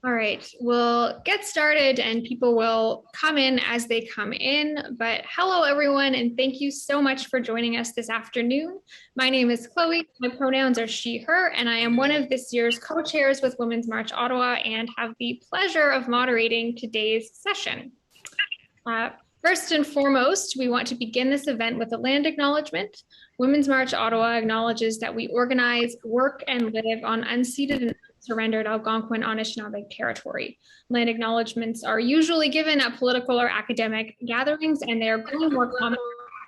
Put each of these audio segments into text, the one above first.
All right, we'll get started and people will come in as they come in. But hello, everyone, and thank you so much for joining us this afternoon. My name is Chloe. My pronouns are she, her, and I am one of this year's co-chairs with Women's March Ottawa and have the pleasure of moderating today's session. First and foremost, we want to begin this event with a land acknowledgement. Women's March Ottawa acknowledges that we organize, work, and live on unceded and surrendered Algonquin Anishinaabe territory. Land acknowledgements are usually given at political or academic gatherings, and they are growing more common,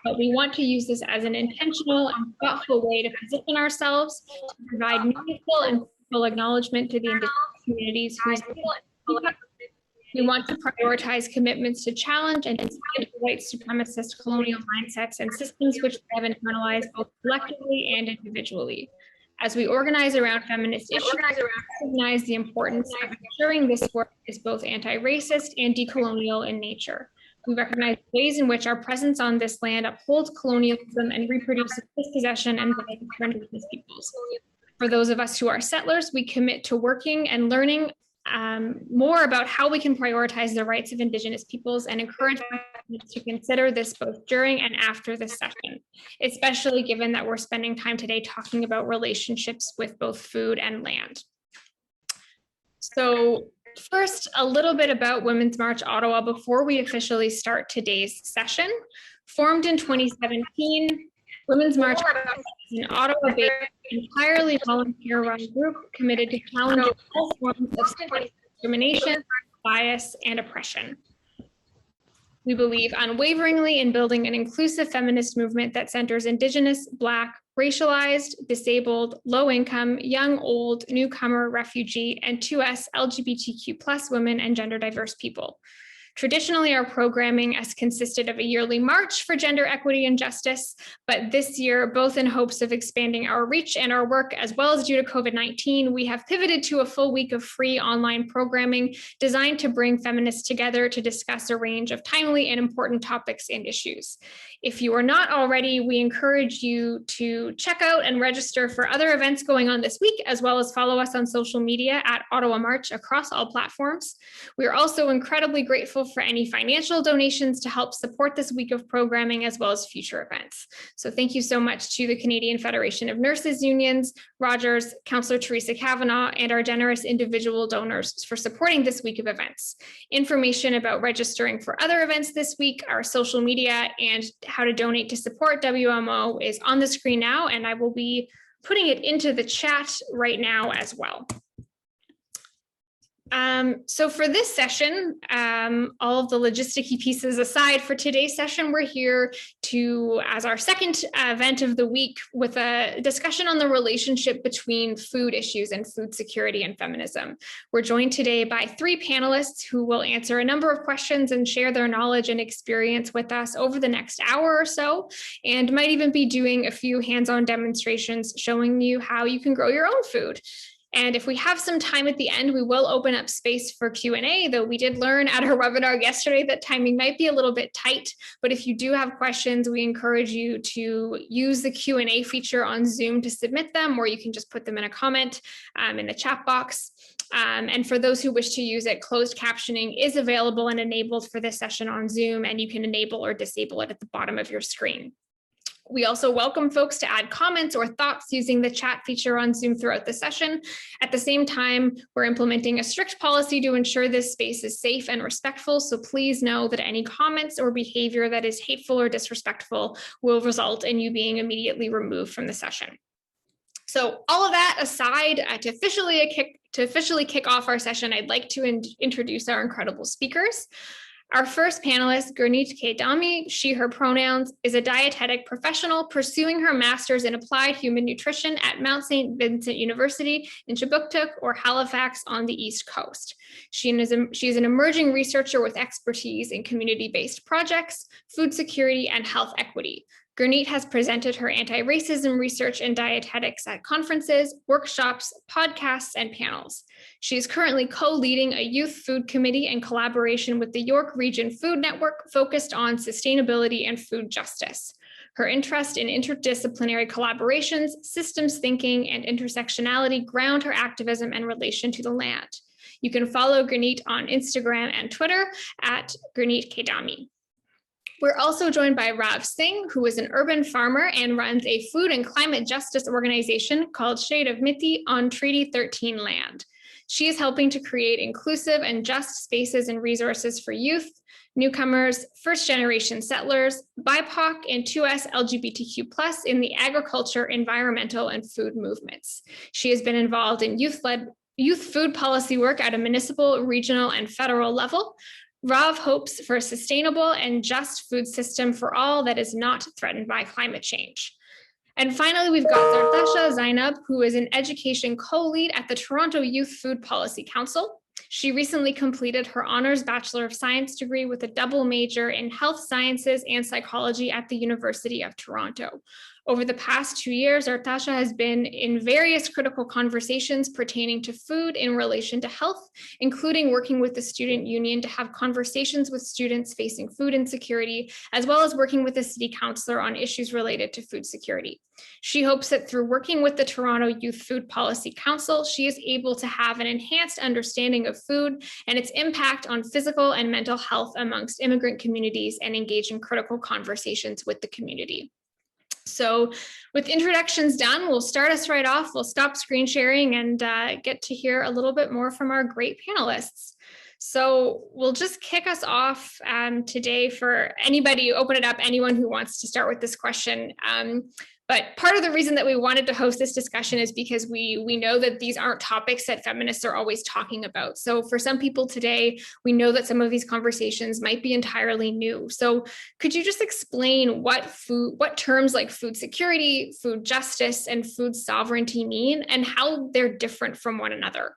but we want to use this as an intentional and thoughtful way to position ourselves to provide meaningful and full acknowledgement to the Indigenous communities whose we want to prioritize commitments to challenge and incite white supremacist colonial mindsets and systems which we have internalized both collectively and individually. As we organize around feminist issues, we recognize the importance of ensuring this work is both anti-racist and decolonial in nature. We recognize ways in which our presence on this land upholds colonialism and reproduces dispossession and violence for Indigenous peoples. For those of us who are settlers, we commit to working and learning more about how we can prioritize the rights of Indigenous peoples and encourage to consider this both during and after this session, especially given that we're spending time today talking about relationships with both food and land. So first, a little bit about Women's March Ottawa before we officially start today's session. Formed in 2017, Women's March is an Ottawa-based, entirely volunteer-run group committed to challenging all forms of discrimination, bias, and oppression. We believe unwaveringly in building an inclusive feminist movement that centers Indigenous, Black, racialized, disabled, low-income, young, old, newcomer, refugee, and 2S LGBTQ+ women and gender diverse people. Traditionally, our programming has consisted of a yearly march for gender equity and justice, but this year, both in hopes of expanding our reach and our work, as well as due to COVID-19, we have pivoted to a full week of free online programming designed to bring feminists together to discuss a range of timely and important topics and issues. If you are not already, we encourage you to check out and register for other events going on this week, as well as follow us on social media at Ottawa March across all platforms. We are also incredibly grateful for any financial donations to help support this week of programming as well as future events. So thank you so much to the Canadian Federation of Nurses Unions, Rogers, Councillor Teresa Kavanagh, and our generous individual donors for supporting this week of events. Information about registering for other events this week, our social media, and how to donate to support WMO is on the screen now, and I will be putting it into the chat right now as well. So for this session, all of the logisticy pieces aside, for today's session, we're here to, as our second event of the week, with a discussion on the relationship between food issues and food security and feminism. We're joined today by three panelists who will answer a number of questions and share their knowledge and experience with us over the next hour or so, and might even be doing a few hands-on demonstrations showing you how you can grow your own food. And if we have some time at the end, we will open up space for Q&A, though we did learn at our webinar yesterday that timing might be a little bit tight. But if you do have questions, we encourage you to use the Q&A feature on Zoom to submit them, or you can just put them in a comment in the chat box. And for those who wish to use it, closed captioning is available and enabled for this session on Zoom, and you can enable or disable it at the bottom of your screen. We also welcome folks to add comments or thoughts using the chat feature on Zoom throughout the session. At the same time, we're implementing a strict policy to ensure this space is safe and respectful, so please know that any comments or behavior that is hateful or disrespectful will result in you being immediately removed from the session. So all of that aside, to officially kick off our session, I'd like to introduce our incredible speakers. Our first panelist, Gurneet Dhami, she, her pronouns, is a dietetic professional pursuing her master's in applied human nutrition at Mount St. Vincent University in Chibuktuk or Halifax on the East Coast. She is an emerging researcher with expertise in community-based projects, food security, and health equity. Gurneet has presented her anti-racism research in dietetics at conferences, workshops, podcasts, and panels. She is currently co-leading a youth food committee in collaboration with the York Region Food Network focused on sustainability and food justice. Her interest in interdisciplinary collaborations, systems thinking, and intersectionality ground her activism and relation to the land. You can follow Gurneet on Instagram and Twitter at Gurneet Dhami. We're also joined by Singh, who is an urban farmer and runs a food and climate justice organization called Shade of Miti on Treaty 13 land. She is helping to create inclusive and just spaces and resources for youth, newcomers, first-generation settlers, BIPOC, and 2S LGBTQ+ in the agriculture, environmental, and food movements. She has been involved in youth food policy work at a municipal, regional, and federal level. Rav hopes for a sustainable and just food system for all that is not threatened by climate change. And finally, we've got Zartasha Zainab, who is an education co-lead at the Toronto Youth Food Policy Council. She recently completed her honors Bachelor of Science degree with a double major in health sciences and psychology at the University of Toronto. Over the past 2 years, Zartasha has been in various critical conversations pertaining to food in relation to health, including working with the student union to have conversations with students facing food insecurity, as well as working with the city councillor on issues related to food security. She hopes that through working with the Toronto Youth Food Policy Council, she is able to have an enhanced understanding of food and its impact on physical and mental health amongst immigrant communities and engage in critical conversations with the community. So with introductions done, we'll start us right off. We'll stop screen sharing and get to hear a little bit more from our great panelists. So we'll just kick us off today for anybody, open it up, anyone who wants to start with this question. But part of the reason that we wanted to host this discussion is because we know that these aren't topics that feminists are always talking about. So for some people today, we know that some of these conversations might be entirely new. So could you just explain what terms like food security, food justice, and food sovereignty mean and how they're different from one another?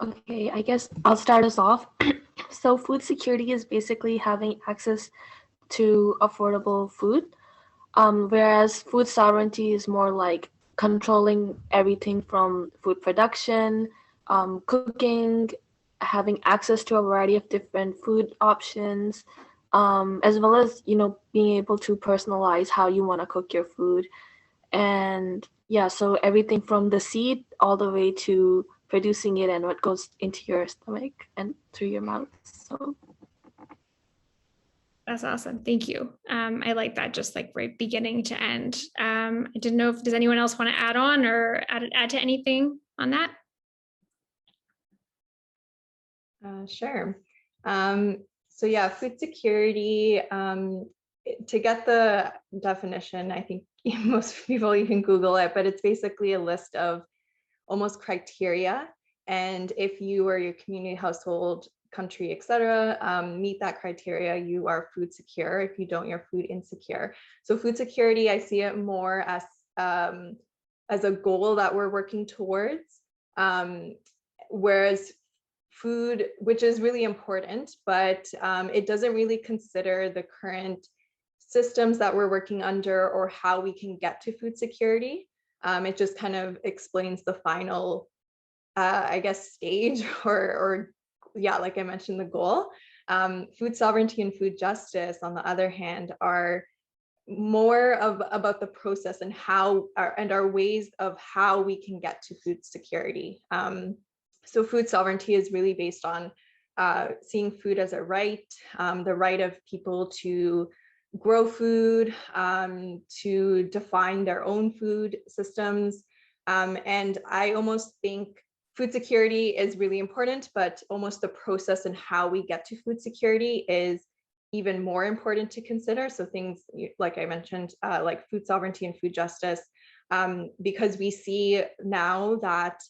Okay, I guess I'll start us off. So food security is basically having access to affordable food, whereas food sovereignty is more like controlling everything from food production, cooking, having access to a variety of different food options, as well as, being able to personalize how you want to cook your food. And yeah, so everything from the seed all the way to producing it and what goes into your stomach and through your mouth. So that's awesome. Thank you. I like that, just like right beginning to end. I didn't know does anyone else want to add on or add to anything on that? Sure. So yeah, food security, to get the definition, I think most people, you can Google it, but it's basically a list of almost criteria. And if you or your community, household, country, etc., meet that criteria, you are food secure. If you don't, you're food insecure. So food security, I see it more as a goal that we're working towards, whereas food, which is really important, but it doesn't really consider the current systems that we're working under or how we can get to food security. It just kind of explains the final, I guess, stage or yeah, like I mentioned, the goal. Food sovereignty and food justice, on the other hand, are more about the process and our ways of how we can get to food security. So food sovereignty is really based on seeing food as a right, the right of people to grow food, to define their own food systems. And I almost think food security is really important, but almost the process and how we get to food security is even more important to consider. So things like I mentioned, like food sovereignty and food justice, because we see now that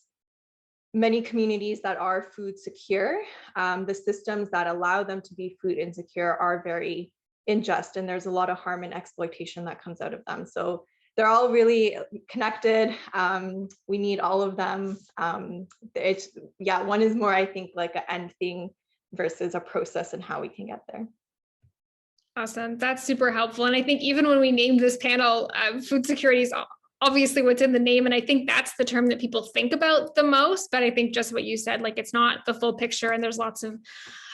many communities that are food secure, the systems that allow them to be food insecure are very unjust, and there's a lot of harm and exploitation that comes out of them. So they're all really connected. We need all of them. One is more, I think, like an end thing versus a process and how we can get there. Awesome. That's super helpful. And I think even when we named this panel, food security is obviously what's in the name. And I think that's the term that people think about the most. But I think just what you said, like it's not the full picture and there's lots of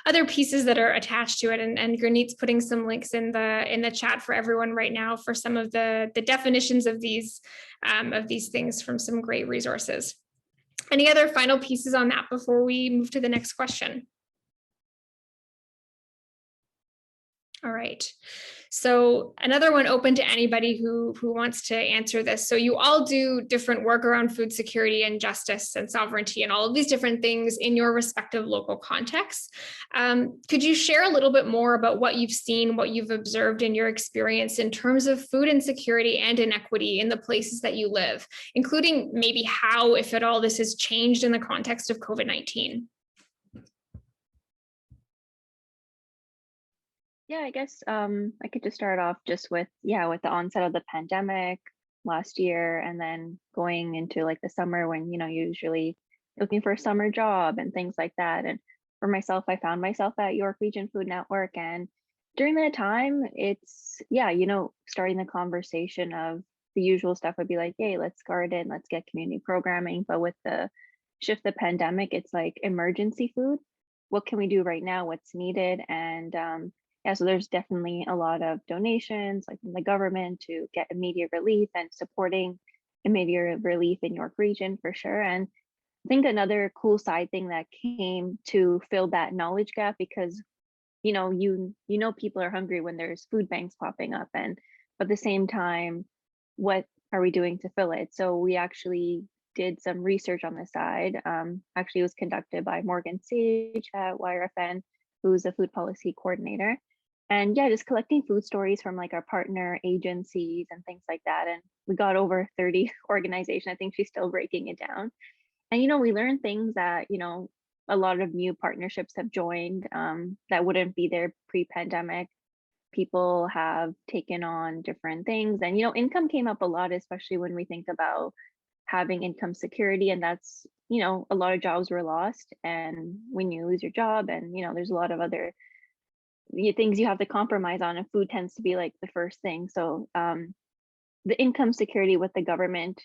other pieces that are attached to it. And Gurneet's putting some links in the chat for everyone right now for some of the definitions of these things from some great resources. Any other final pieces on that before we move to the next question? All right. So another one open to anybody who wants to answer this. So you all do different work around food security and justice and sovereignty and all of these different things in your respective local contexts. Could you share a little bit more about what you've seen, what you've observed in your experience in terms of food insecurity and inequity in the places that you live, including maybe how, if at all, this has changed in the context of COVID-19? Yeah, I guess I could just start off just with the onset of the pandemic last year, and then going into like the summer when, usually looking for a summer job and things like that. And for myself, I found myself at York Region Food Network. And during that time, it's, starting the conversation of the usual stuff would be like, hey, let's garden, let's get community programming. But with the shift of the pandemic, it's like emergency food. What can we do right now? What's needed? And so there's definitely a lot of donations like from the government to get immediate relief and supporting immediate relief in York Region for sure. And I think another cool side thing that came to fill that knowledge gap, because people are hungry when there's food banks popping up, but at the same time, what are we doing to fill it? So we actually did some research on the side. Actually, it was conducted by Morgan Sage at YRFN, who's a food policy coordinator. And just collecting food stories from like our partner agencies and things like that. And we got over 30 organizations. I think she's still breaking it down. And, we learned things that, a lot of new partnerships have joined that wouldn't be there pre-pandemic. People have taken on different things. And, income came up a lot, especially when we think about having income security. And that's, a lot of jobs were lost. And when you lose your job and, there's a lot of other things you have to compromise on, and food tends to be like the first thing. So the income security with the government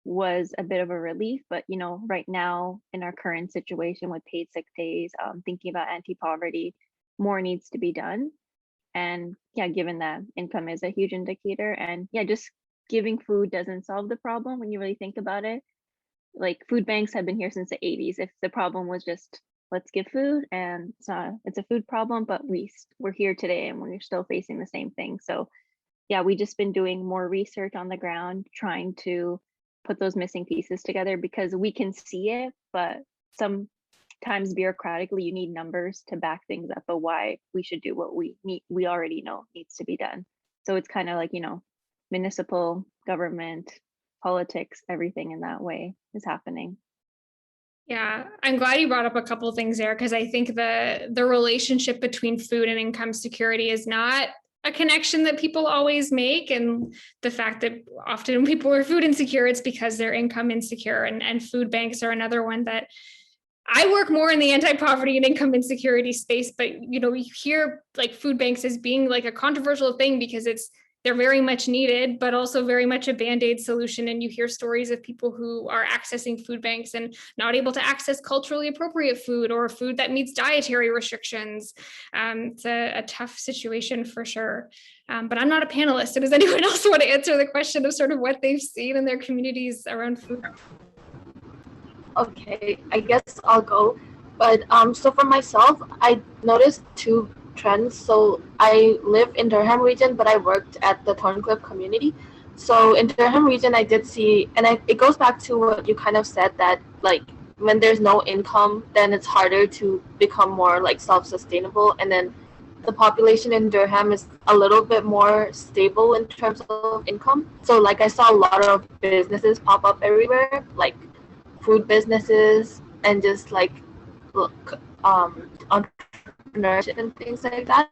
was a bit of a relief, but right now in our current situation with paid sick days, thinking about anti-poverty, more needs to be done. And given that income is a huge indicator, and just giving food doesn't solve the problem when you really think about it. Like food banks have been here since the 80s. If the problem was just let's give food, and it's a food problem, but we're here today and we're still facing the same thing. So we just been doing more research on the ground, trying to put those missing pieces together, because we can see it, but sometimes bureaucratically you need numbers to back things up of why we should do what we already know needs to be done. So it's kind of like, municipal government, politics, everything in that way is happening. Yeah, I'm glad you brought up a couple of things there, because I think the relationship between food and income security is not a connection that people always make. And the fact that often when people are food insecure, it's because they're income insecure. And food banks are another one that I work more in the anti-poverty and income insecurity space, but you hear like food banks as being like a controversial thing because they're very much needed, but also very much a Band-Aid solution. And you hear stories of people who are accessing food banks and not able to access culturally appropriate food or food that meets dietary restrictions. It's a tough situation for sure. But I'm not a panelist. So does anyone else want to answer the question of sort of what they've seen in their communities around food? Okay, I guess I'll go. But so for myself, I noticed two trends. So I live in Durham region, but I worked at the Thorncliffe community. So in Durham region, I did see, and it goes back to what you kind of said, that like when there's no income, then it's harder to become more like self-sustainable. And then the population in Durham is a little bit more stable in terms of income. So like I saw a lot of businesses pop up everywhere, like food businesses and just like entrepreneurship and things like that.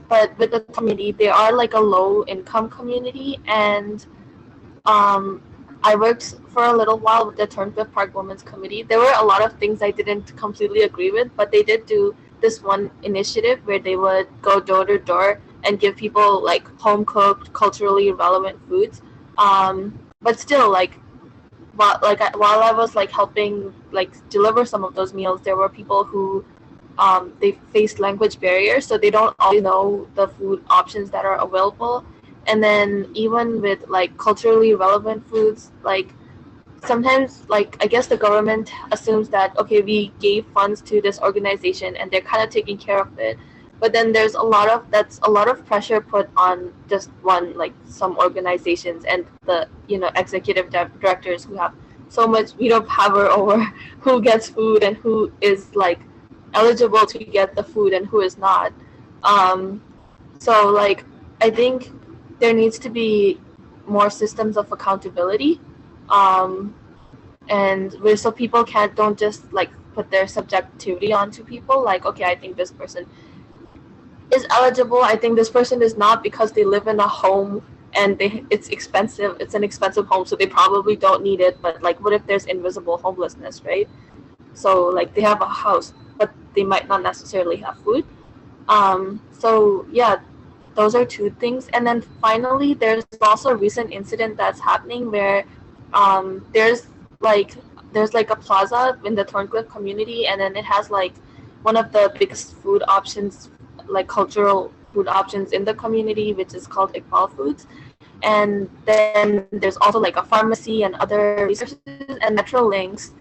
But with the community, they are like a low income community, and I worked for a little while with the Thorncliffe Park Women's Committee. There were a lot of things I didn't completely agree with, but they did do this one initiative where they would go door to door and give people like home cooked, culturally relevant foods. But still, like while I was like helping like deliver some of those meals, there were people who they face language barriers, so they don't always know the food options that are available. And then even with like culturally relevant foods, like sometimes, like, I guess the government assumes that, okay, we gave funds to this organization and they're kind of taking care of it, but then there's a lot of pressure put on just one, like some organizations and the, you know, executive directors who have so much veto power over who gets food and who is like eligible to get the food and who is not. um so like I think there needs to be more systems of accountability, um, and where so people don't just like put their subjectivity onto people, like, okay, I think this person is eligible, I think this person is not, because they live in a home and it's expensive, it's an expensive home, so they probably don't need it. But like, what if there's invisible homelessness, right? So like they have a house but they might not necessarily have food. So yeah, those are two things. And then finally, there's also a recent incident that's happening where there's like a plaza in the Thorncliffe community, and then it has like one of the biggest food options, like cultural food options in the community, which is called Iqbal Foods. And then there's also like a pharmacy and other resources, and Metrolinx,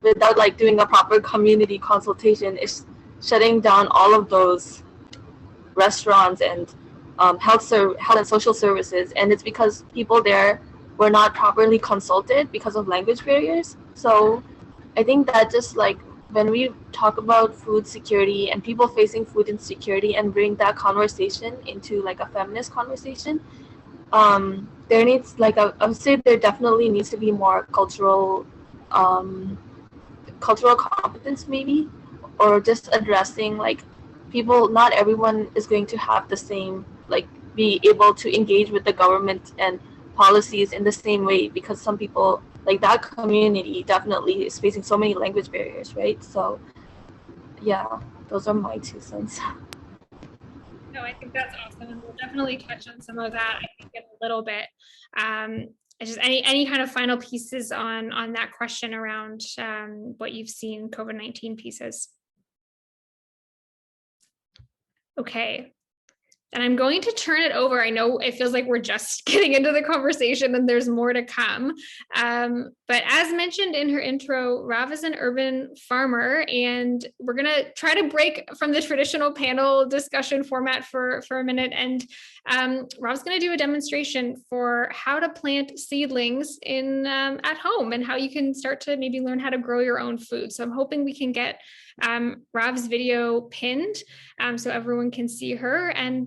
without like doing a proper community consultation, is shutting down all of those restaurants and health and social services. And it's because people there were not properly consulted because of language barriers. So I think that just like when we talk about food security and people facing food insecurity and bring that conversation into like a feminist conversation, there needs like I would say there definitely needs to be more um, cultural competence maybe, or just addressing like people, not everyone is going to have the same, like be able to engage with the government and policies in the same way, because some people, like that community definitely is facing so many language barriers, right? So yeah, those are my 2 cents. No, I think that's awesome, and we'll definitely touch on some of that, I think, in a little bit. Just any kind of final pieces on that question around what you've seen COVID-19 pieces. Okay. And I'm going to turn it over. I know it feels like we're just getting into the conversation and there's more to come. But as mentioned in her intro, Rav is an urban farmer, and we're going to try to break from the traditional panel discussion format for a minute. And Rav's going to do a demonstration for how to plant seedlings in at home, and how you can start to maybe learn how to grow your own food. So I'm hoping we can get Rav's video pinned so everyone can see her, and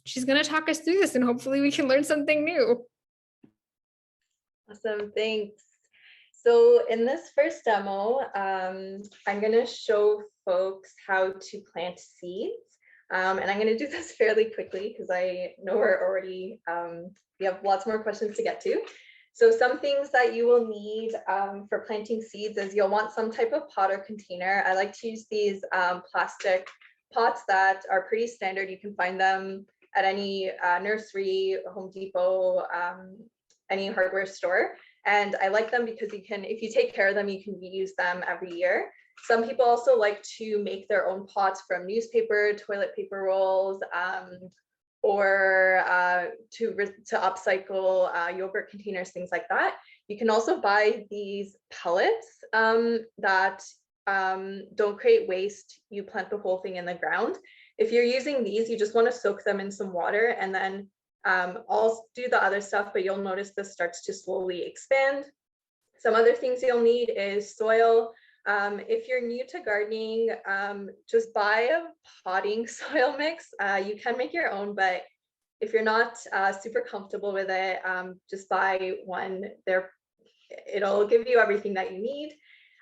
she's going to talk us through this, and hopefully we can learn something new. Awesome, thanks. So in this first demo, I'm going to show folks how to plant seeds. And I'm going to do this fairly quickly because I know we're already, we have lots more questions to get to. So some things that you will need for planting seeds is you'll want some type of pot or container. I like to use these plastic pots that are pretty standard. You can find them at any nursery, Home Depot, any hardware store. And I like them because you can, if you take care of them, you can reuse them every year. Some people also like to make their own pots from newspaper, toilet paper rolls, or to upcycle yogurt containers, things like that. You can also buy these pellets that don't create waste. You plant the whole thing in the ground. If you're using these, you just want to soak them in some water, and then I'll do the other stuff, but you'll notice this starts to slowly expand. Some other things you'll need is soil. If you're new to gardening, just buy a potting soil mix. You can make your own, but if you're not super comfortable with it, just buy one. It'll give you everything that you need.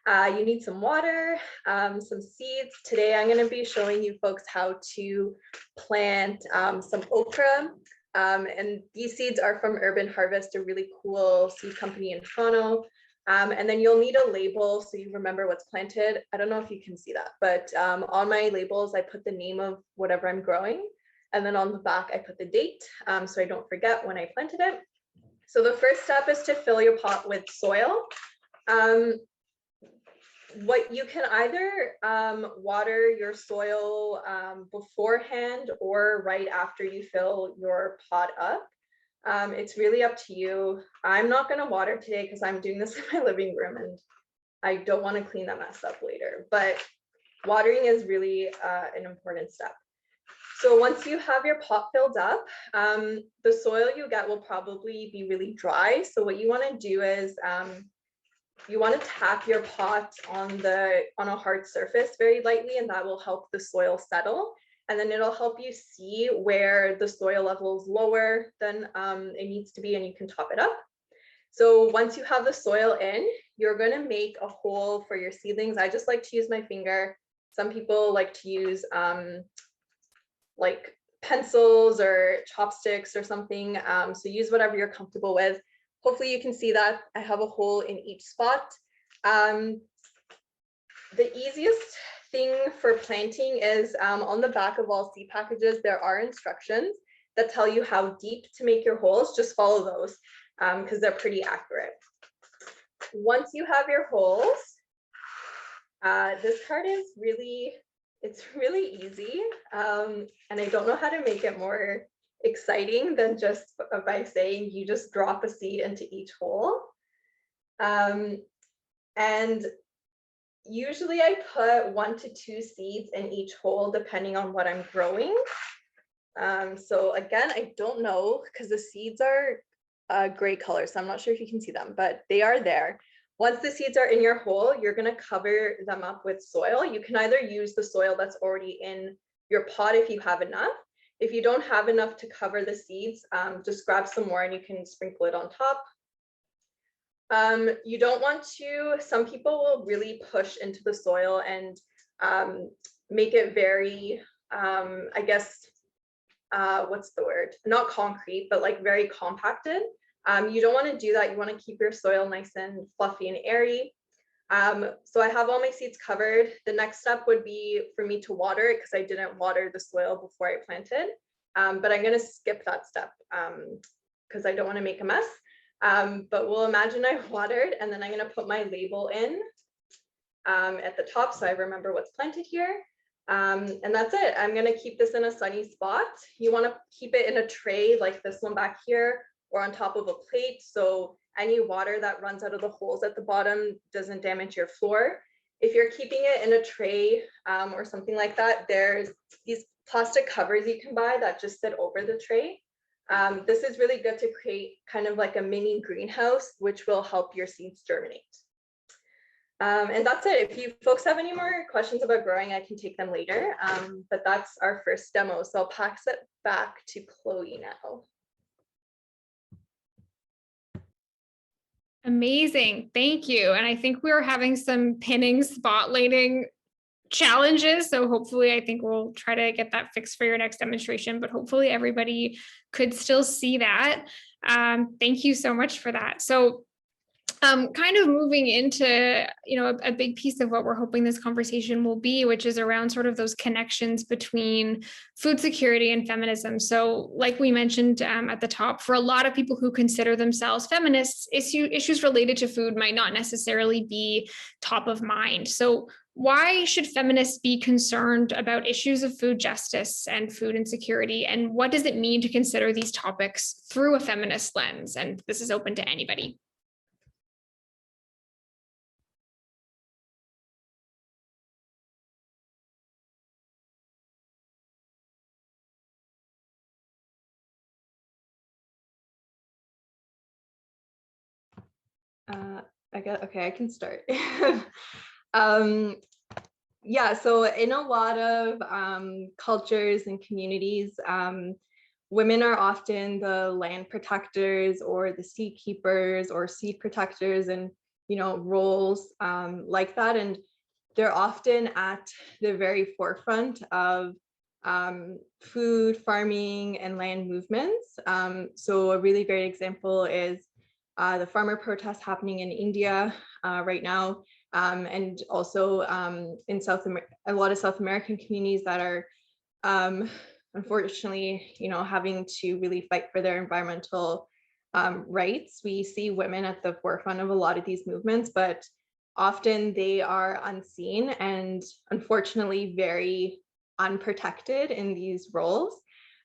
You need some water, some seeds. Today, I'm going to be showing you folks how to plant some okra. And these seeds are from Urban Harvest, a really cool seed company in Toronto. And then you'll need a label so you remember what's planted. I don't know if you can see that, but on my labels, I put the name of whatever I'm growing. And then on the back, I put the date so I don't forget when I planted it. So the first step is to fill your pot with soil. what you can either water your soil beforehand or right after you fill your pot up. It's really up to you. I'm not going to water today because I'm doing this in my living room and I don't want to clean that mess up later, but watering is really an important step. So once you have your pot filled up, the soil you get will probably be really dry. So what you want to do is you want to tap your pot on a hard surface very lightly, and that will help the soil settle. And then it'll help you see where the soil level is lower than it needs to be, and you can top it up. So once you have the soil in, you're going to make a hole for your seedlings. I just like to use my finger. Some people like to use like pencils or chopsticks or something. So use whatever you're comfortable with. Hopefully you can see that I have a hole in each spot. The easiest thing for planting is on the back of all seed packages, there are instructions that tell you how deep to make your holes. Just follow those because they're pretty accurate. Once you have your holes, this part is really, it's really easy. And I don't know how to make it more exciting than just by saying you just drop a seed into each hole. And usually I put 1 to 2 seeds in each hole depending on what I'm growing. So again, I don't know because the seeds are gray color, so I'm not sure if you can see them, but they are there. Once the seeds are in your hole, you're going to cover them up with soil. You can either use the soil that's already in your pot if you have enough. If you don't have enough to cover the seeds, just grab some more and you can sprinkle it on top. You don't want to, some people will really push into the soil and make it very, I guess, what's the word? Not concrete, but like very compacted. You don't want to do that. You want to keep your soil nice and fluffy and airy. So I have all my seeds covered. The next step would be for me to water it because I didn't water the soil before I planted. But I'm going to skip that step because I don't want to make a mess. But we'll imagine I watered, and then I'm going to put my label in at the top so I remember what's planted here. And that's it. I'm going to keep this in a sunny spot. You want to keep it in a tray like this one back here, or on top of a plate, so any water that runs out of the holes at the bottom doesn't damage your floor. If you're keeping it in a tray or something like that, there's these plastic covers you can buy that just sit over the tray. This is really good to create kind of like a mini greenhouse, which will help your seeds germinate. And that's it. If you folks have any more questions about growing, I can take them later. But that's our first demo. So I'll pass it back to Chloe now. Amazing. Thank you. And I think we were having some pinning spotlighting challenges. So hopefully I think we'll try to get that fixed for your next demonstration, but hopefully everybody could still see that. Thank you so much for that. So kind of moving into, a big piece of what we're hoping this conversation will be, which is around sort of those connections between food security and feminism. So like we mentioned at the top, for a lot of people who consider themselves feminists, issues related to food might not necessarily be top of mind. So why should feminists be concerned about issues of food justice and food insecurity? And what does it mean to consider these topics through a feminist lens? And this is open to anybody. I can start. Yeah, so in a lot of cultures and communities, women are often the land protectors or the seed keepers or seed protectors, and roles like that, and they're often at the very forefront of food, farming, and land movements. So a really great example is the farmer protests happening in India right now, and also in a lot of South American communities that are unfortunately, having to really fight for their environmental rights. We see women at the forefront of a lot of these movements, but often they are unseen and unfortunately very unprotected in these roles.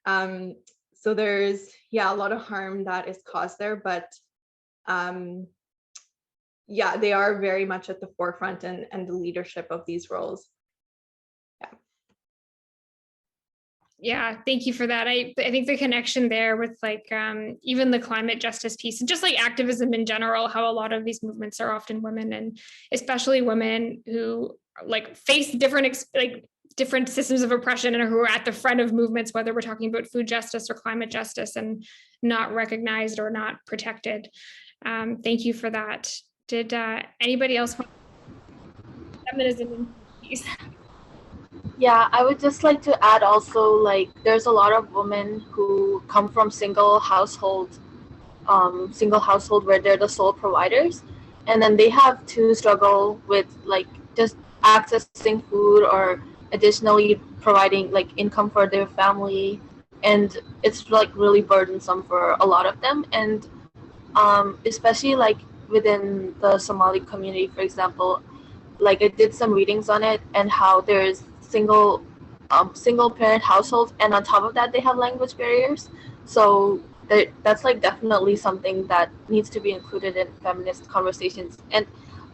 So there's, yeah, a lot of harm that is caused there, but yeah, they are very much at the forefront and the leadership of these roles. Yeah, thank you for that. I think the connection there with like even the climate justice piece and just like activism in general, how a lot of these movements are often women, and especially women who like face different systems of oppression and who are at the front of movements, whether we're talking about food justice or climate justice, and not recognized or not protected. Thank you for that. Did anybody else want feminism in peace? Yeah, I would just like to add also, like, there's a lot of women who come from single household where they're the sole providers, and then they have to struggle with like just accessing food or additionally providing like income for their family, and it's like really burdensome for a lot of them. And especially like within the Somali community, for example, like I did some readings on it and how there's single parent households, and on top of that they have language barriers. So that's like definitely something that needs to be included in feminist conversations. And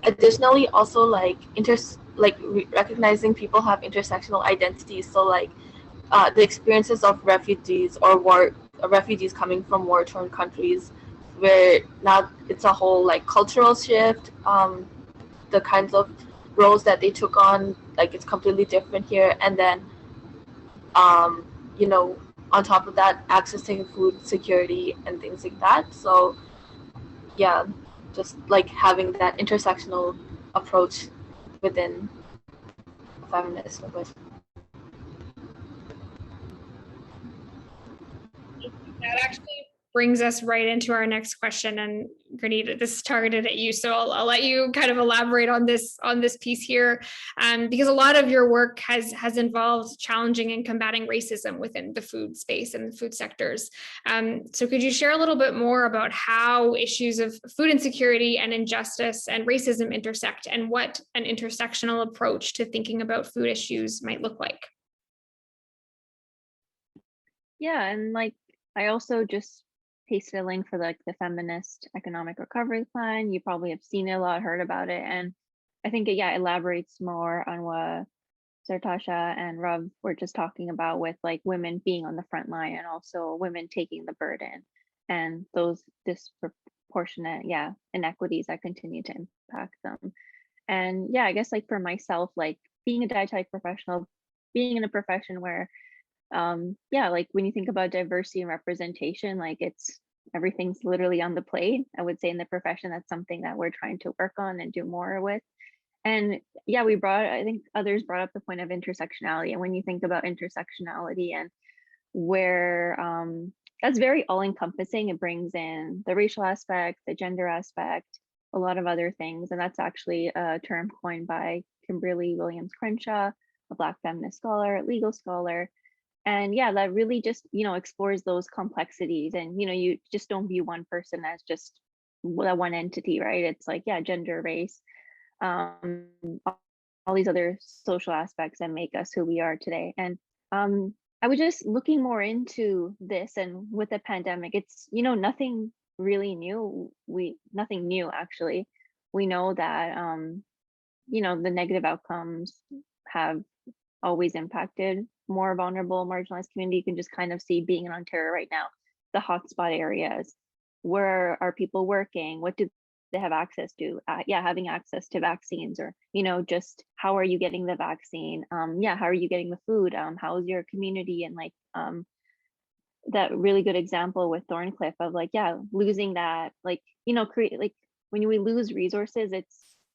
additionally also like recognizing people have intersectional identities. So like the experiences of refugees coming from war-torn countries, where now it's a whole like cultural shift. The kinds of roles that they took on, like it's completely different here. And then you know, on top of that, accessing food security and things like that. So yeah, just like having that intersectional approach within feminist movement. That actually brings us right into our next question. And Gurneet, this is targeted at you, so I'll let you kind of elaborate on this piece here, because a lot of your work has involved challenging and combating racism within the food space and the food sectors. So could you share a little bit more about how issues of food insecurity and injustice and racism intersect, and what an intersectional approach to thinking about food issues might look like? Yeah, and like I also just pasted a link for like the feminist economic recovery plan. You probably have seen it a lot, heard about it, and I think it elaborates more on what Zartasha and Rav were just talking about, with like women being on the front line and also women taking the burden, and those disproportionate inequities that continue to impact them. And yeah, I guess like for myself, like being a dietetic professional, being in a profession where like when you think about diversity and representation, like it's everything's literally on the plate. I would say in the profession, that's something that we're trying to work on and do more with. And yeah, I think others brought up the point of intersectionality. And when you think about intersectionality and where that's very all encompassing, it brings in the racial aspect, the gender aspect, a lot of other things. And that's actually a term coined by Kimberly Williams Crenshaw, a Black feminist scholar, legal scholar. And yeah, that really just, explores those complexities. And, you just don't view one person as just one entity, right? It's like, gender, race, um, all these other social aspects that make us who we are today. And I was just looking more into this, and with the pandemic, it's, nothing really new. Nothing new, actually. We know that, the negative outcomes have always impacted more vulnerable, marginalized community. You can just kind of see, being in Ontario right now, the hotspot areas. Where are people working? What do they have access to? Having access to vaccines, or just how are you getting the vaccine? How are you getting the food? How is your community? And like that really good example with Thorncliffe of like losing that, like create, like when we lose resources,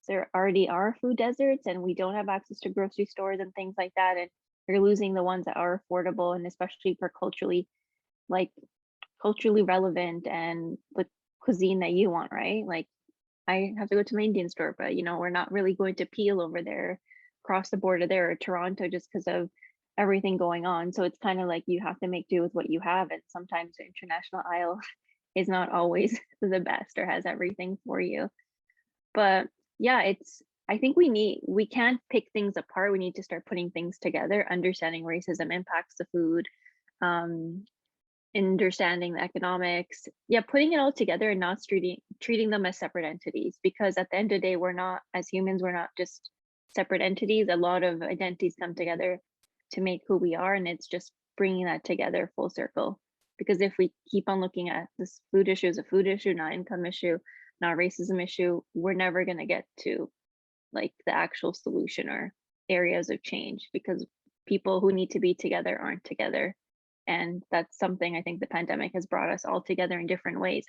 there already are food deserts, and we don't have access to grocery stores and things like that, and you're losing the ones that are affordable, and especially for culturally relevant and the cuisine that you want, right? Like I have to go to my Indian store, but we're not really going to Peel over there, across the border there, or Toronto, just because of everything going on. So it's kind of like you have to make do with what you have, and sometimes the international aisle is not always the best or has everything for you. But yeah, I think we can't pick things apart. We need to start putting things together, understanding racism impacts the food, understanding the economics, yeah, putting it all together and not treating them as separate entities, because at the end of the day, we're not, as humans, we're not just separate entities. A lot of identities come together to make who we are, and it's just bringing that together full circle. Because if we keep on looking at this food issue as a food issue, not income issue, not racism issue, we're never going to get to like the actual solution or areas of change, because people who need to be together aren't together. And that's something I think the pandemic has brought us all together in different ways.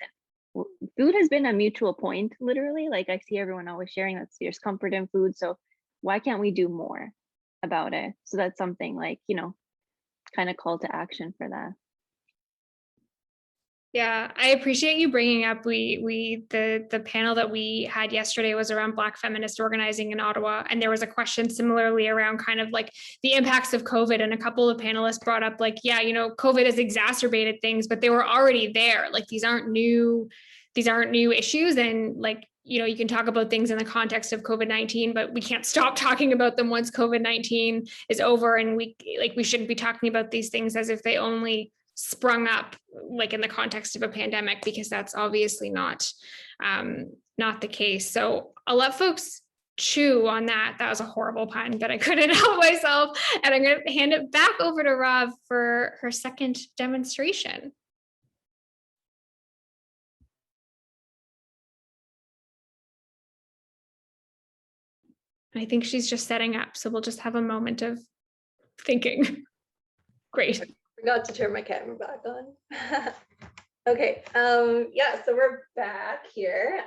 And food has been a mutual point, literally. Like I see everyone always sharing that there's comfort in food. So why can't we do more about it? So that's something like, you know, kind of call to action for that. Yeah, I appreciate you bringing up. The panel that we had yesterday was around Black feminist organizing in Ottawa, and there was a question similarly around kind of like the impacts of COVID. And a couple of panelists brought up like, yeah, you know, COVID has exacerbated things, but they were already there. Like these aren't new issues, and like, you know, you can talk about things in the context of COVID-19, but we can't stop talking about them once COVID-19 is over, and we shouldn't be talking about these things as if they only sprung up like in the context of a pandemic, because that's obviously not the case. So I'll let folks chew on that. That was a horrible pun, but I couldn't help myself. And I'm going to hand it back over to Rav for her second demonstration. I think she's just setting up, so we'll just have a moment of thinking. Great. Forgot to turn my camera back on. Okay, yeah, so we're back here.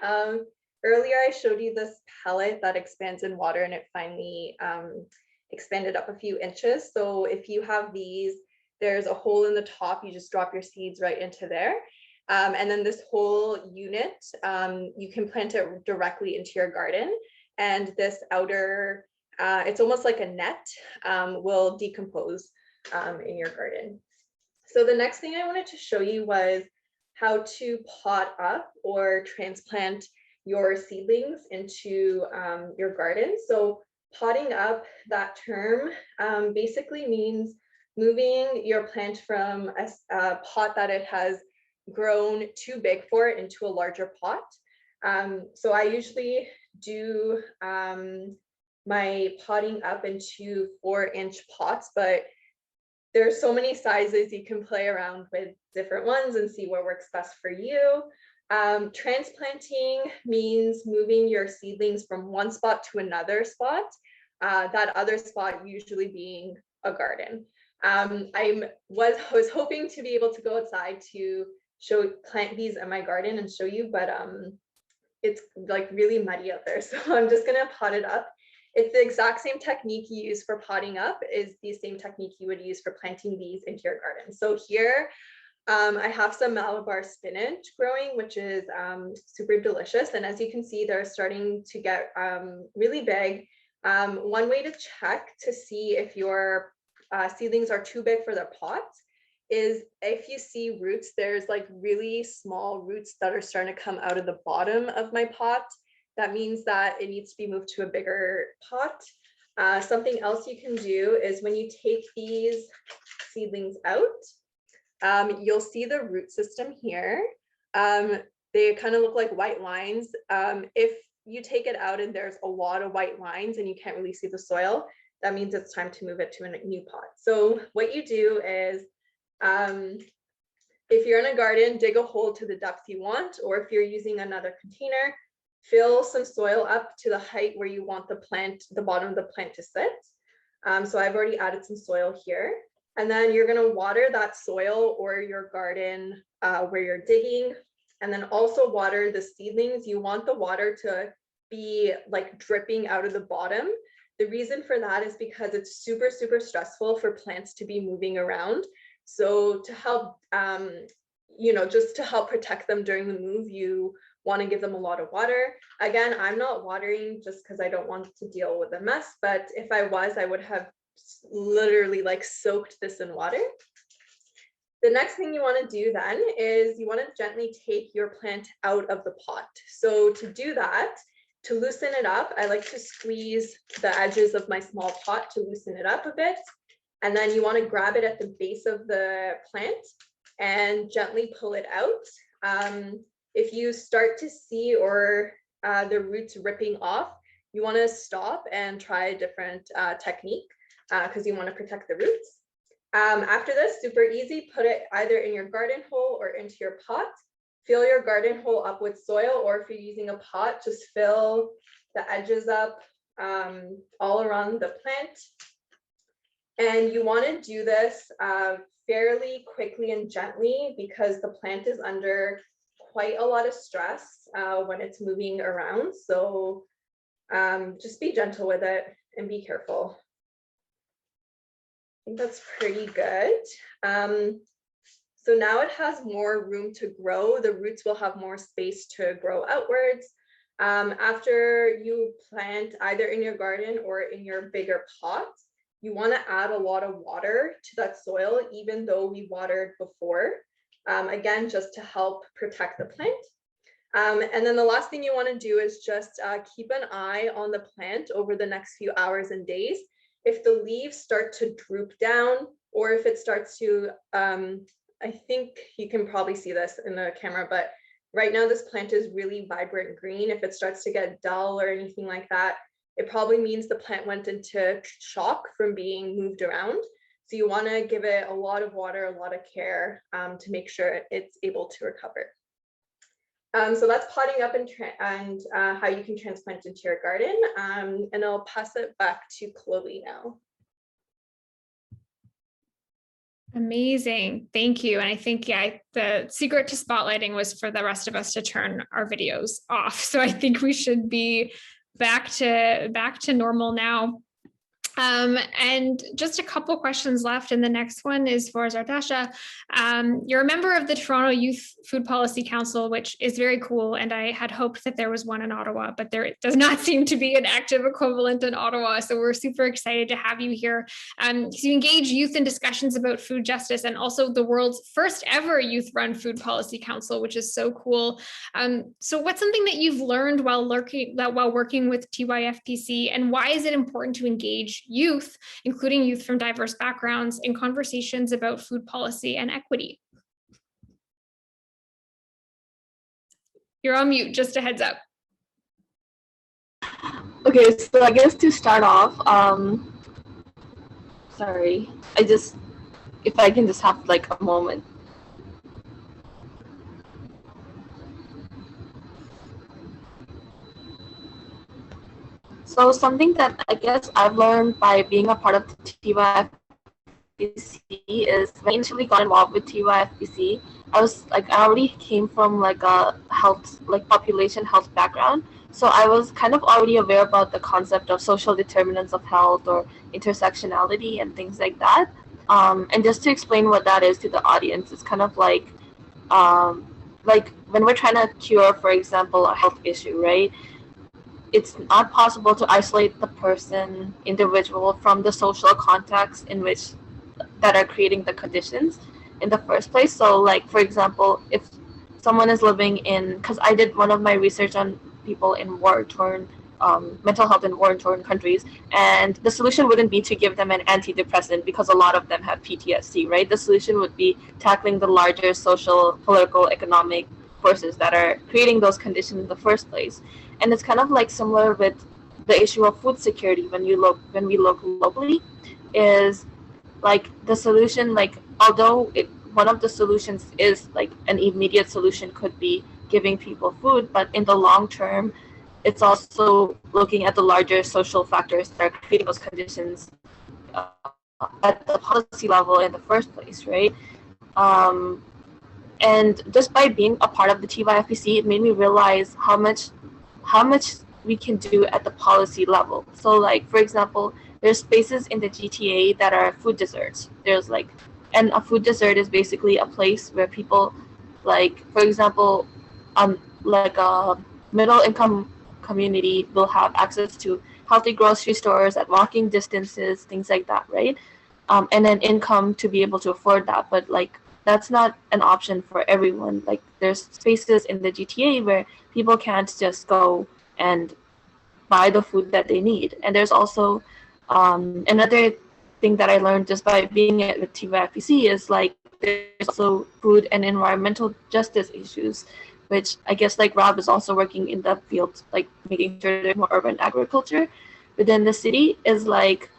Earlier I showed you this pellet that expands in water, and it finally expanded up a few inches. So if you have these, there's a hole in the top, you just drop your seeds right into there. And then this whole unit, you can plant it directly into your garden. And this outer, it's almost like a net, will decompose in your garden. So the next thing I wanted to show you was how to pot up or transplant your seedlings into your garden. So potting up, that term basically means moving your plant from a pot that it has grown too big for into a larger pot. So I usually do my potting up into 4-inch pots, but there's so many sizes. You can play around with different ones and see what works best for you. Transplanting means moving your seedlings from one spot to another spot, that other spot usually being a garden. I was hoping to be able to go outside to plant these in my garden and show you, but it's like really muddy out there. So I'm just gonna pot it up. It's the exact same technique you use for potting up is the same technique you would use for planting these into your garden. So here, I have some Malabar spinach growing, which is super delicious. And as you can see, they're starting to get really big. One way to check to see if your seedlings are too big for their pots is if you see roots, there's like really small roots that are starting to come out of the bottom of my pot. That means that it needs to be moved to a bigger pot. Something else you can do is when you take these seedlings out, you'll see the root system here. They kind of look like white lines. If you take it out and there's a lot of white lines and you can't really see the soil, that means it's time to move it to a new pot. So what you do is, if you're in a garden, dig a hole to the depth you want, or if you're using another container, fill some soil up to the height where you want the bottom of the plant to sit. So I've already added some soil here. And then you're gonna water that soil or your garden where you're digging, and then also water the seedlings. You want the water to be like dripping out of the bottom. The reason for that is because it's super, super stressful for plants to be moving around. So to help, just to help protect them during the move, you want to give them a lot of water. Again, I'm not watering just because I don't want to deal with a mess, but if I was, I would have literally like soaked this in water. The next thing you want to do then is you want to gently take your plant out of the pot. So to do that, To loosen it up, I like to squeeze the edges of my small pot to loosen it up a bit. And then you want to grab it at the base of the plant and gently pull it out. If you start to see the roots ripping off, you want to stop and try a different technique because you want to protect the roots. After this, super easy, put it either in your garden hole or into your pot. Fill your garden hole up with soil, or if you're using a pot, just fill the edges up all around the plant. And you want to do this fairly quickly and gently because the plant is under quite a lot of stress when it's moving around. So just be gentle with it and be careful. I think that's pretty good. So now it has more room to grow. The roots will have more space to grow outwards. After you plant either in your garden or in your bigger pot, you want to add a lot of water to that soil, even though we watered before. Again, just to help protect the plant. And then the last thing you want to do is just keep an eye on the plant over the next few hours and days. If the leaves start to droop down, or if it starts to, I think you can probably see this in the camera, but right now this plant is really vibrant green. If it starts to get dull or anything like that, it probably means the plant went into shock from being moved around. So you want to give it a lot of water, a lot of care to make sure it's able to recover. So that's potting up and how you can transplant into your garden. And I'll pass it back to Chloe now. Amazing. Thank you. And I think, yeah, the secret to spotlighting was for the rest of us to turn our videos off. So I think we should be back to normal now. And just a couple questions left. And the next one is for Zartasha. You're a member of the Toronto Youth Food Policy Council, which is very cool. And I had hoped that there was one in Ottawa, but there does not seem to be an active equivalent in Ottawa. So we're super excited to have you here. Because you engage youth in discussions about food justice and also the world's first ever youth-run food policy council, which is so cool. So what's something that you've learned while working with TYFPC, and why is it important to engage youth, including youth from diverse backgrounds, in conversations about food policy and equity? You're on mute, just a heads up. Okay, so I guess to start off, sorry, if I can just have like a moment. So something that I guess I've learned by being a part of the TYFPC is when I initially got involved with TYFPC, I already came from like a population health background. So I was kind of already aware about the concept of social determinants of health or intersectionality and things like that. And just to explain what that is to the audience, it's kind of like when we're trying to cure, for example, a health issue, right? It's not possible to isolate the individual from the social context in which that are creating the conditions in the first place. So like, for example, if someone is living in, because I did one of my research on people in war-torn, mental health in war-torn countries, and the solution wouldn't be to give them an antidepressant because a lot of them have PTSD, right? The solution would be tackling the larger social, political, economic forces that are creating those conditions in the first place. And it's kind of like similar with the issue of food security when we look locally, is like the solution, like although one of the solutions is like an immediate solution could be giving people food, but in the long term, it's also looking at the larger social factors that are creating those conditions at the policy level in the first place, right? And just by being a part of the TYFPC, it made me realize how much we can do at the policy level. So like, for example, there's spaces in the GTA that are food deserts. And a food desert is basically a place where people, like, for example, like a middle income community will have access to healthy grocery stores at walking distances, things like that, right? And an income to be able to afford that. But like, that's not an option for everyone. Like there's spaces in the GTA where people can't just go and buy the food that they need. And there's also another thing that I learned just by being at with TYFPC is like there's also food and environmental justice issues, which I guess like Rob is also working in that field, like making sure there's more urban agriculture within the city. Is like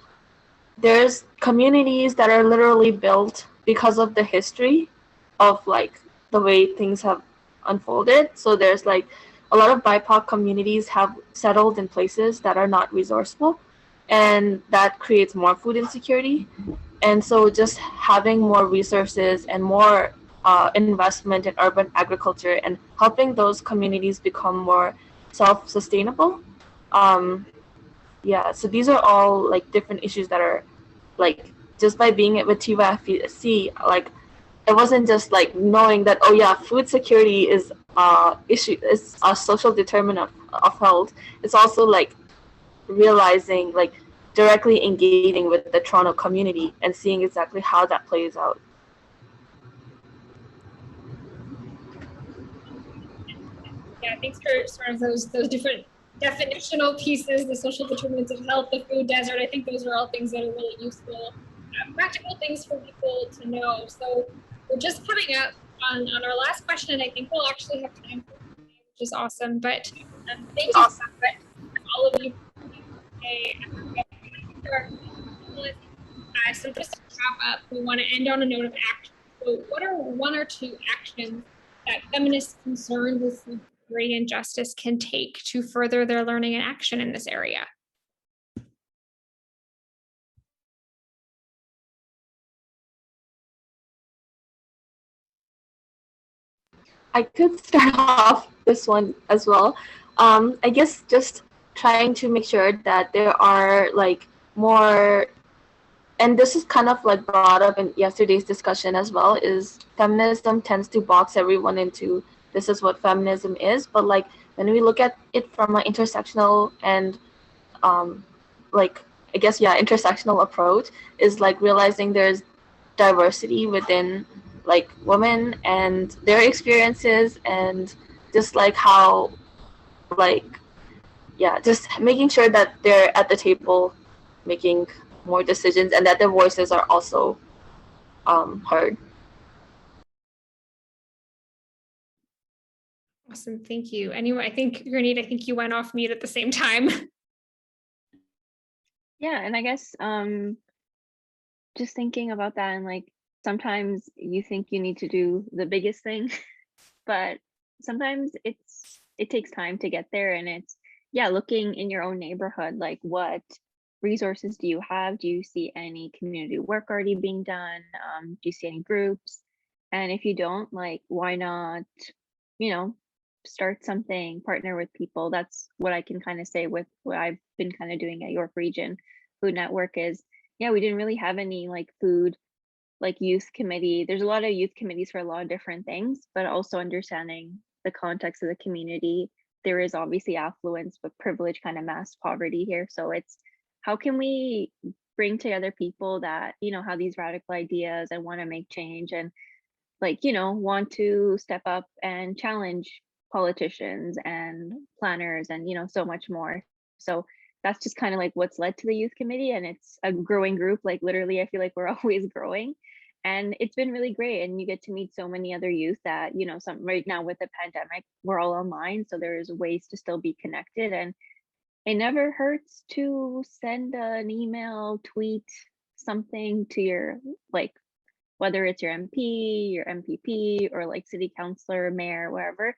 there's communities that are literally built because of the history of like the way things have unfolded. So there's like a lot of BIPOC communities have settled in places that are not resourceful, and that creates more food insecurity. And so just having more resources and more investment in urban agriculture and helping those communities become more self-sustainable. Yeah, so these are all like different issues that are like just by being it with TYFC, like it wasn't just like knowing that, oh yeah, food security is issue is a social determinant of health. It's also like realizing, like directly engaging with the Toronto community and seeing exactly how that plays out. Yeah, thanks for sort of those different definitional pieces, the social determinants of health, the food desert. I think those are all things that are really useful, practical things for people to know. So we're just coming up on our last question, and I think we'll actually have time for Q&A, which is awesome. But thank you, all of you. So just to wrap up, we want to end on a note of action. So what are one or two actions that feminists concerned with food security and justice can take to further their learning and action in this area? I could start off this one as well. I guess just trying to make sure that there are like more, and this is kind of like brought up in yesterday's discussion as well, is feminism tends to box everyone into this is what feminism is, but like when we look at it from an intersectional and like I guess intersectional approach, is like realizing there's diversity within like women and their experiences, and just like how like just making sure that they're at the table making more decisions and that their voices are also heard. Awesome, thank you. Anyway, I think Gurneet, I think you went off mute at the same time. Yeah, and I guess just thinking about that, and like sometimes you think you need to do the biggest thing, but sometimes it takes time to get there. And it's looking in your own neighborhood, like what resources do you have? Do you see any community work already being done? Do you see any groups? And if you don't, like, why not, start something, partner with people? That's what I can kind of say with what I've been kind of doing at York Region Food Network is, we didn't really have any like food, like youth committee. There's a lot of youth committees for a lot of different things, but also understanding the context of the community. There is obviously affluence, but privilege kind of mass poverty here. So it's how can we bring together people that, have these radical ideas and want to make change and like, want to step up and challenge politicians and planners and, so much more. So that's just kind of like what's led to the youth committee, and it's a growing group. Like literally, I feel like we're always growing, and it's been really great. And you get to meet so many other youth that, some right now with the pandemic, we're all online. So there's ways to still be connected, and it never hurts to send an email, tweet something to your, like, whether it's your MP, your MPP, or like city councilor, mayor, wherever,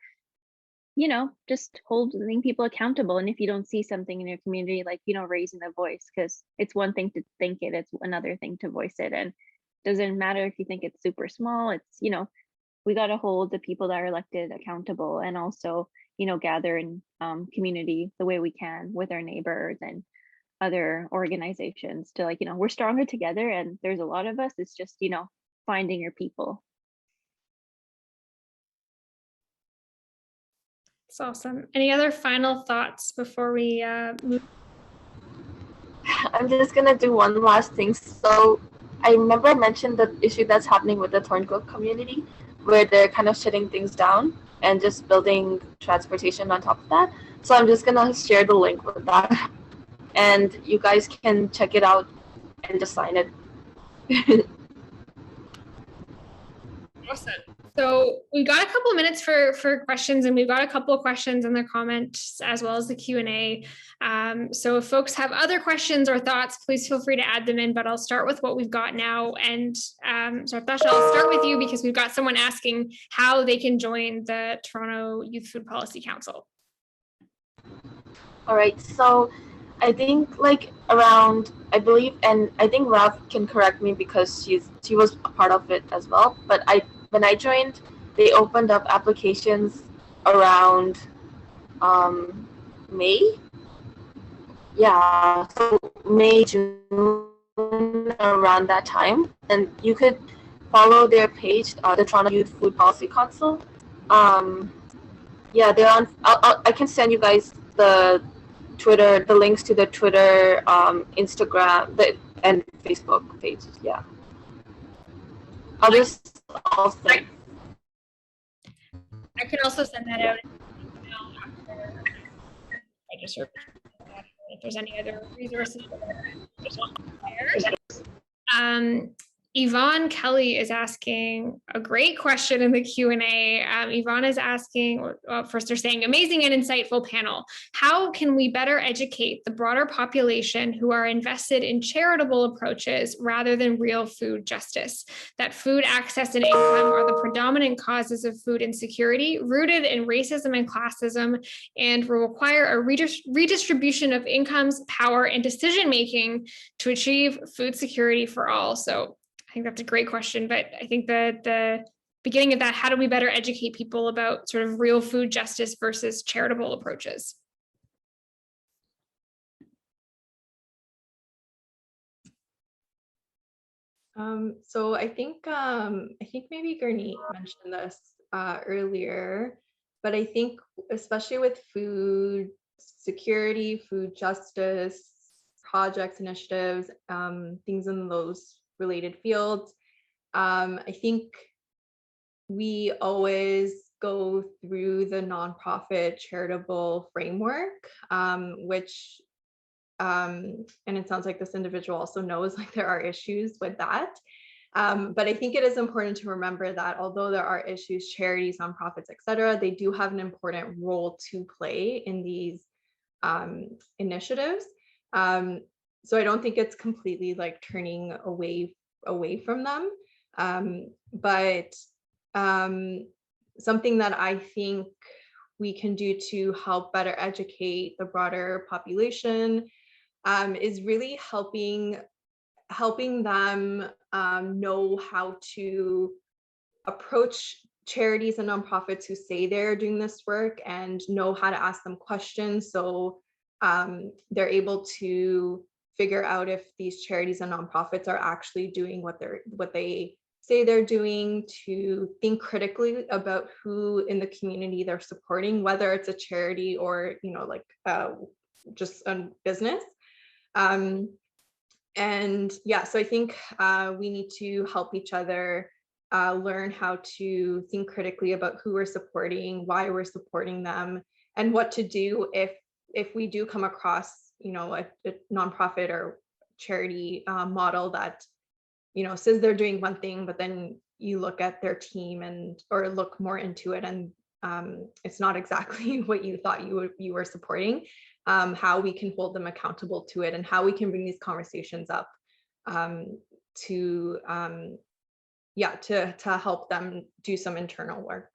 just holding people accountable. And if you don't see something in your community, like, raising the voice, because it's one thing to think it, it's another thing to voice it. And it doesn't matter if you think it's super small, it's, we got to hold the people that are elected accountable, and also, gather in community the way we can with our neighbors and other organizations to like, we're stronger together, and there's a lot of us. It's just, finding your people. It's awesome. Any other final thoughts before we move? I'm just gonna do one last thing. So I remember I mentioned the issue that's happening with the Thorncliffe community, where they're kind of shutting things down and just building transportation on top of that. So I'm just gonna share the link with that, and you guys can check it out and just sign it. Awesome. So we've got a couple of minutes for questions, and we've got a couple of questions in the comments as well as the Q&A. So if folks have other questions or thoughts, please feel free to add them in, but I'll start with what we've got now. And Zartasha, I'll start with you because we've got someone asking how they can join the Toronto Youth Food Policy Council. All right, so I think like around, I believe, and I think Rav can correct me because she was a part of it as well, but when I joined, they opened up applications around May. Yeah, so May, June, around that time. And you could follow their page, the Toronto Youth Food Policy Council. Yeah, they're on, I can send you guys the Twitter, the links to the Twitter, Instagram, and Facebook page, yeah. I'll send. I could also send that out after I just heard if there's any other resources. Yvonne Kelly is asking a great question in the Q&A. Yvonne is asking, well, first they're saying, amazing and insightful panel. How can we better educate the broader population who are invested in charitable approaches rather than real food justice? That food access and income are the predominant causes of food insecurity, rooted in racism and classism, and will require a redistribution of incomes, power, and decision-making to achieve food security for all. So I think that's a great question, but I think the beginning of that, how do we better educate people about sort of real food justice versus charitable approaches? So I think maybe Gurneet mentioned this earlier, but I think especially with food security, food justice, projects, initiatives, things in those related fields, I think we always go through the nonprofit charitable framework, which and it sounds like this individual also knows like there are issues with that. But I think it is important to remember that although there are issues, charities, nonprofits, etc., they do have an important role to play in these initiatives. So I don't think it's completely like turning away from them. But something that I think we can do to help better educate the broader population is really helping them know how to approach charities and nonprofits who say they're doing this work and know how to ask them questions, so they're able to figure out if these charities and nonprofits are actually doing what they say they're doing, to think critically about who in the community they're supporting, whether it's a charity or just a business. And yeah, so I think we need to help each other learn how to think critically about who we're supporting, why we're supporting them, and what to do if we do come across a nonprofit or charity model that says they're doing one thing, but then you look at their team or look more into it and it's not exactly what you thought you were supporting. How we can hold them accountable to it, and how we can bring these conversations up to help them do some internal work.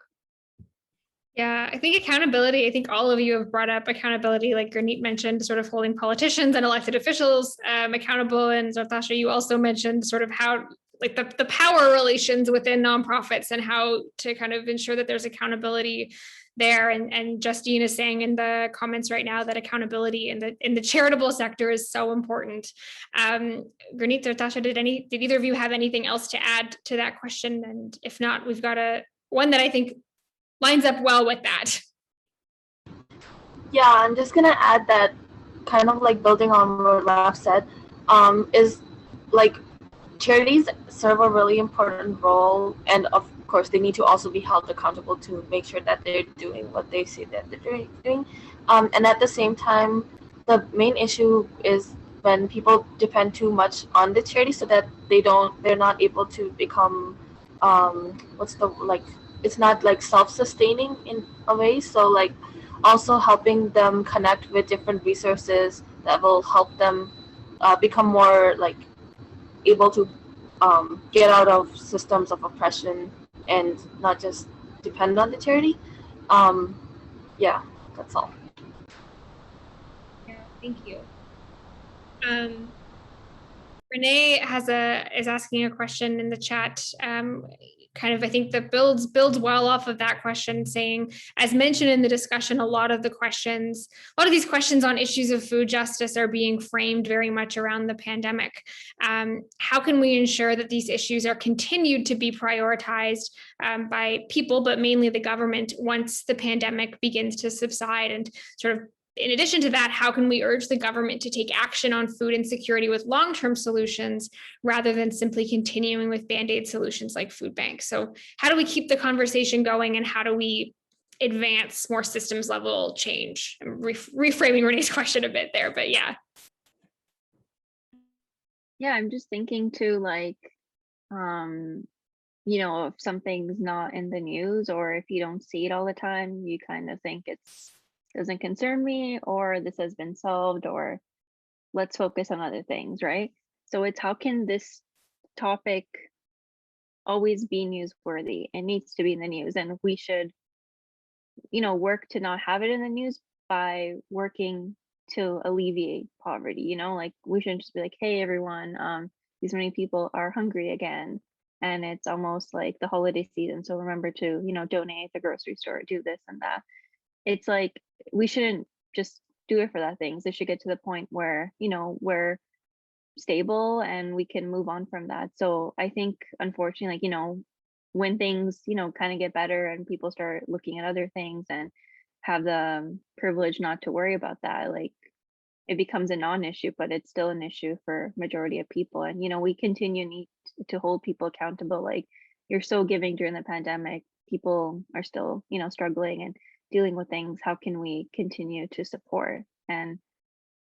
Yeah, I think accountability, I think all of you have brought up accountability, like Gurneet mentioned, sort of holding politicians and elected officials accountable. And Zartasha, you also mentioned sort of how like the power relations within nonprofits and how to kind of ensure that there's accountability there. And Justine is saying in the comments right now that accountability in the charitable sector is so important. Gurneet, Zartasha, did either of you have anything else to add to that question? And if not, we've got one that I think lines up well with that. Yeah, I'm just gonna add that, kind of like building on what Raf said, is like charities serve a really important role, and course, they need to also be held accountable to make sure that they're doing what they say that they're doing. And at the same time, the main issue is when people depend too much on the charity, so that they're not able to become, it's not like self-sustaining in a way. So like also helping them connect with different resources that will help them become more like able to get out of systems of oppression and not just depend on the charity. Yeah, that's all. Yeah, thank you. Renee is asking a question in the chat, kind of, I think that builds well off of that question, saying, as mentioned in the discussion, a lot of these questions on issues of food justice are being framed very much around the pandemic. How can we ensure that these issues are continued to be prioritized by people, but mainly the government, once the pandemic begins to subside? And sort of in addition to that, how can we urge the government to take action on food insecurity with long-term solutions rather than simply continuing with band-aid solutions like food banks? So how do we keep the conversation going, and how do we advance more systems level change? I'm reframing Renee's question a bit there, but yeah. Yeah, I'm just thinking too, like, if something's not in the news, or if you don't see it all the time, you kind of think it's doesn't concern me, or this has been solved, or let's focus on other things, right? So it's, how can this topic always be newsworthy? It needs to be in the news, and we should, work to not have it in the news by working to alleviate poverty. Like, we shouldn't just be like, hey everyone, these many people are hungry again, and it's almost like the holiday season, so remember to donate at the grocery store, do this and that. It's like, we shouldn't just do it for that things. It should get to the point where, we're stable and we can move on from that. So I think, unfortunately, when things, kind of get better and people start looking at other things and have the privilege not to worry about that, like, it becomes a non-issue, but it's still an issue for majority of people. And, we need to hold people accountable. Like, you're so giving during the pandemic, people are still, struggling and dealing with things. How can we continue to support and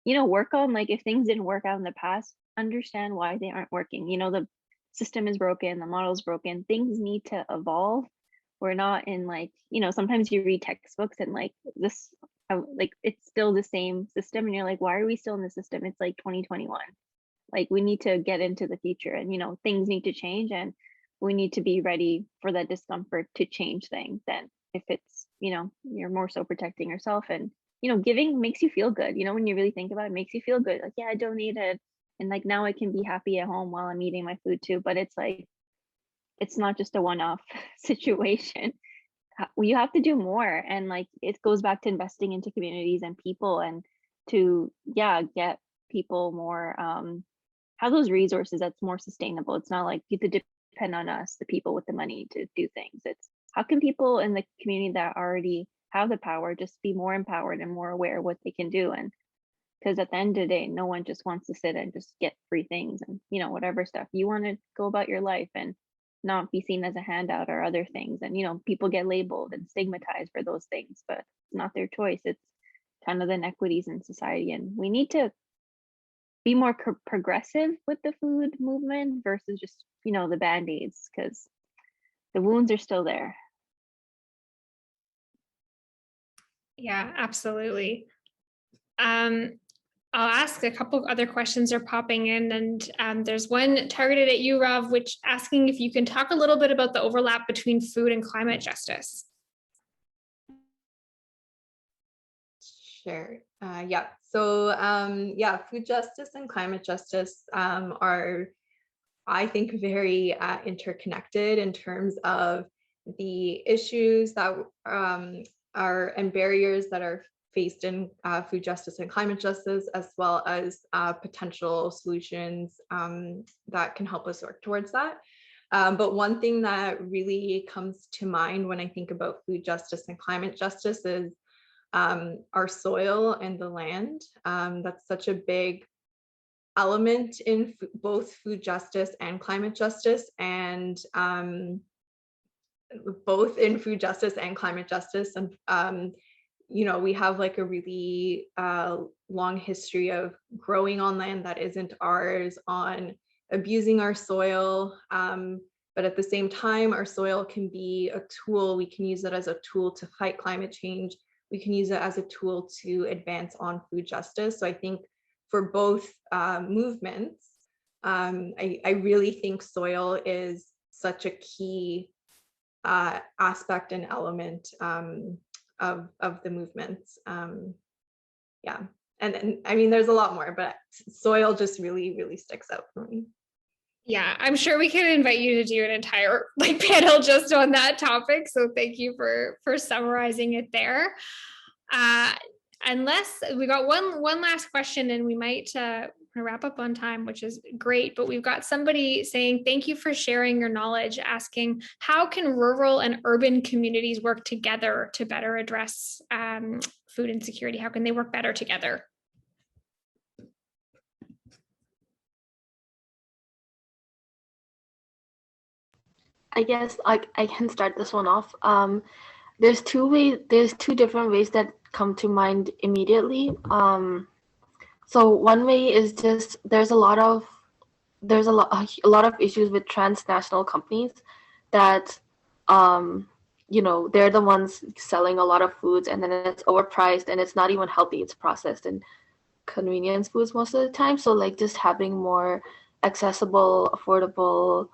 work on, like, if things didn't work out in the past, understand why they aren't working. The system is broken, the model is broken, things need to evolve. We're not in, like, sometimes you read textbooks and like this, like, it's still the same system, and you're like, why are we still in the system? It's like 2021. Like, we need to get into the future, and things need to change, and we need to be ready for that discomfort to change things. And if it's, you're more so protecting yourself, and giving makes you feel good, when you really think about it, makes you feel good, like, yeah, I donated, and like, now I can be happy at home while I'm eating my food too. But it's like, it's not just a one-off situation. You have to do more, and like, it goes back to investing into communities and people, and to get people more have those resources that's more sustainable. It's not like you have to depend on us, the people with the money, to do things. It's, how can people in the community that already have the power just be more empowered and more aware of what they can do? And because at the end of the day, no one just wants to sit and just get free things and whatever stuff. You want to go about your life and not be seen as a handout or other things. And people get labeled and stigmatized for those things, but it's not their choice. It's kind of the inequities in society, and we need to be more progressive with the food movement versus just the band-aids, because the wounds are still there. Yeah, absolutely. I'll ask a couple other questions are popping in, and there's one targeted at you, Rav, which asking if you can talk a little bit about the overlap between food and climate justice. Sure. Yeah. So food justice and climate justice are, I think, very interconnected in terms of the issues that are and barriers that are faced in food justice and climate justice, as well as potential solutions that can help us work towards that. But one thing that really comes to mind when I think about food justice and climate justice is our soil and the land. That's such a big element in both food justice and climate justice. And both in food justice and climate justice. And we have like a really long history of growing on land that isn't ours, on abusing our soil. But at the same time, our soil can be a tool. We can use it as a tool to fight climate change. We can use it as a tool to advance on food justice. So I think for both movements, I really think soil is such a key aspect and element of the movements. Yeah, and I mean, there's a lot more, but soil just really, really sticks out for me. Yeah, I'm sure we can invite you to do an entire panel just on that topic. So thank you for summarizing it there. Unless we got one last question, and we might wrap up on time, which is great. But we've got somebody saying, thank you for sharing your knowledge, asking how can rural and urban communities work together to better address food insecurity? How can they work better together? I guess I can start this one off. There's two different ways that come to mind immediately. So one way is just there's a lot of issues with transnational companies that they're the ones selling a lot of foods, and then it's overpriced and it's not even healthy. It's processed and convenience foods most of the time. So like just having more accessible, affordable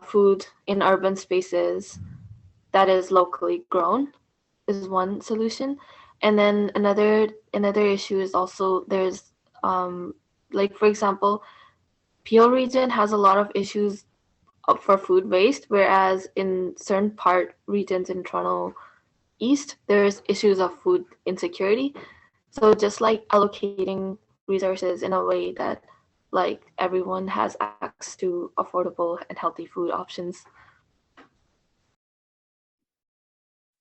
food in urban spaces that is locally grown is one solution. And then another issue is also there's like, for example, Peel region has a lot of issues for food waste, whereas in certain regions in Toronto East, there's issues of food insecurity. So just like allocating resources in a way that like everyone has access to affordable and healthy food options.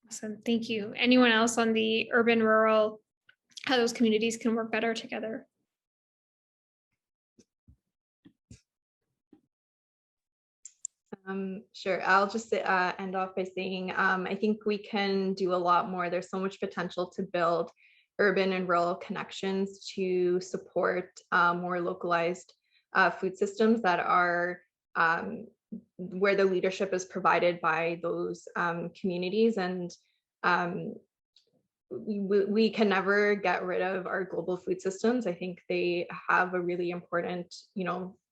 Awesome, thank you. Anyone else on the urban, rural, how those communities can work better together? Sure. I'll just end off by saying I think we can do a lot more. There's so much potential to build urban and rural connections to support more localized food systems that are where the leadership is provided by those communities. And we can never get rid of our global food systems. I think they have a really important,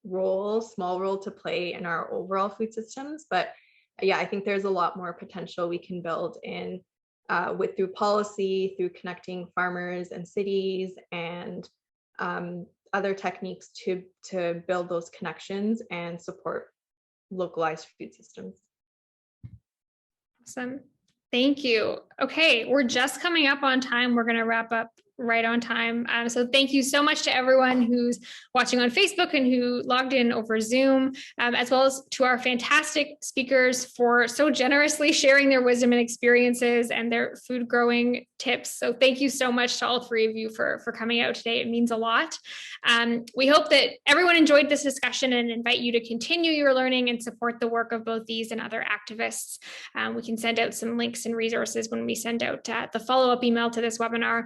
small role to play in our overall food systems. But yeah, I think there's a lot more potential we can build in through policy, through connecting farmers and cities, and other techniques to build those connections and support localized food systems. Awesome. Thank you. Okay, we're just coming up on time. We're going to wrap up right on time. So thank you so much to everyone who's watching on Facebook and who logged in over Zoom, as well as to our fantastic speakers for so generously sharing their wisdom and experiences and their food growing tips. So thank you so much to all three of you for coming out today. It means a lot. We hope that everyone enjoyed this discussion and invite you to continue your learning and support the work of both these and other activists. We can send out some links and resources when we send out the follow-up email to this webinar.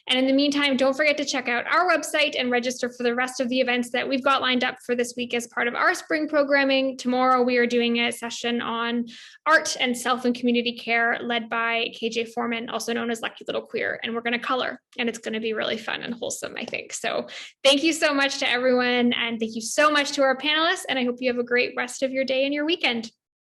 And in the meantime, don't forget to check out our website and register for the rest of the events that we've got lined up for this week as part of our spring programming. Tomorrow, we are doing a session on art and self and community care led by KJ Foreman, also known as Lucky Little Queer. And we're going to color, and it's going to be really fun and wholesome, I think. So thank you so much to everyone. And thank you so much to our panelists. And I hope you have a great rest of your day and your weekend.